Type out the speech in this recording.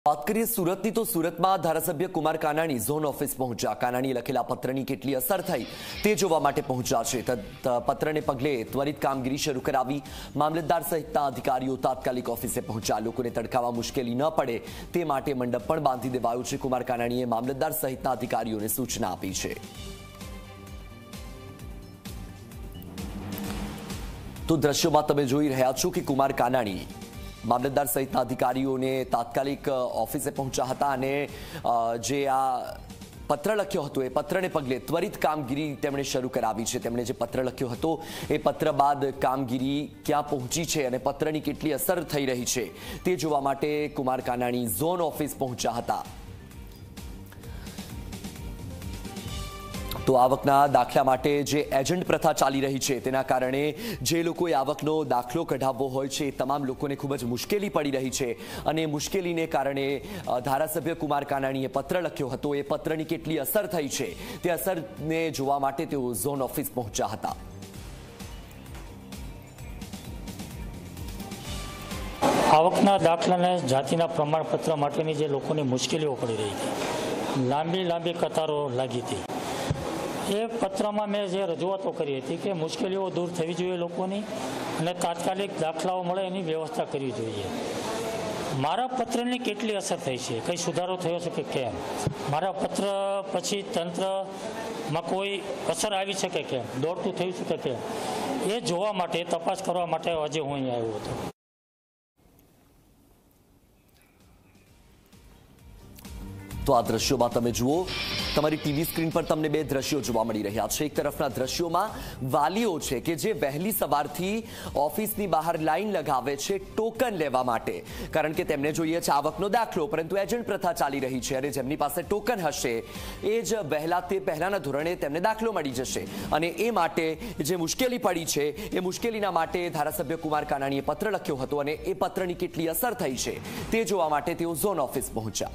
बात करिए सूरतनी तो सूरतમાં ધારાસભ્ય કુમાર કાનાણી ઝોન ઓફિસ પહોંચ્યા। કાનાણી લખેલા પત્રની કેટલી અસર થઈ તે જોવા માટે પહોંચ્યા છે। પત્રને પગલે ત્વરિત કામગીરી શરૂ કરાવી। મામલતદાર સહિતના અધિકારીઓ તાત્કાલિક ઓફિસે પહોંચ્યા। લોકોને તડકામાં મુશ્કેલી ન પડે તે માટે મંડપ પણ બાંધી દેવાયો છે। કુમાર કાનાણીએ મામલતદાર સહિતના અધિકારીઓને સૂચના આપી છે। તો દ્રશ્યોમાં તમે જોઈ રહ્યા છો કે કુમાર કાનાણી मामलतदार सहित अधिकारीओं ने तात्कालिक ऑफिसे पहुंचा था अने जे आ पत्र लख्यो हतो ए पत्रने पगले त्वरित कामगीरी तेमणे शरू करावी छे। तेमणे जे पत्र लख्यो हतो ए पत्र बाद कामगीरी क्यां पहोंची छे अने पत्रनी केटली असर थई रही छे ते जोवा माटे कुमार कानाणी झोन ऑफिस पहुंचा हता। तो आवकना दाखला माटे जे एजंट प्रथा चाली रही है तेना कारणे जे लोकोए आवकनो दाखलो कढावવો હોય છે તમામ લોકોને ખૂબ જ મુશ્કેલી પડી રહી છે અને મુશ્કેલીને કારણે ધારાસભ્ય કુમાર કાનાણીએ પત્ર લખ્યો હતો। એ પત્રની કેટલી અસર થઈ છે તે અસરને જોવા માટે તેઓ ઝોન ઓફિસ પહોંચ્યા હતા। આવકના દાખલાને જાતિના પ્રમાણપત્ર માટેની જે લોકોની મુશ્કેલીઓ પડી રહી હતી, લાંબી કતારો લાગી હતી, એ પત્રમાં મેં જે રજૂઆતો કરી હતી કે મુશ્કેલીઓ દૂર થવી જોઈએ લોકોની અને તાત્કાલિક દાખલાઓ મળે એની વ્યવસ્થા કરવી જોઈએ। મારા પત્રની કેટલી અસર થઈ છે, કંઈ સુધારો થયો છે કે કેમ, મારા પત્ર પછી તંત્રમાં કોઈ અસર આવી છે કે કેમ, દોડતું થયું છે કે કેમ, એ જોવા માટે તપાસ કરવા માટે આજે હું અહીં આવ્યો હતો। तो आ दृश्यों तमे जुओ तमारी टीवी स्क्रीन पर तमने बे दृश्यों जोवा मळी रह्या छे। एक तरफना दृश्यों वालीओ छे के जे वहेली सवारथी ऑफिसनी बहार लाइन लगावे छे टोकन लेवा माटे, कारण के तेमने जोईए छे आवकनो दाखलो, परंतु एजंट प्रथा चाली रही छे अने जेमनी पासे टोकन हशे ए ज वहेला ते पहेलाना धोरणे तेमने दाखलो मळी जशे अने ए माटे जे मुश्केली पड़ी छे ए मुश्केलीना माटे धारासभ्य कुमार कानाणीए पत्र लख्यो हतो अने ए पत्रनी केटली असर थई छे ते जोवा माटे तेओ झोन ऑफिस पहोंच्या।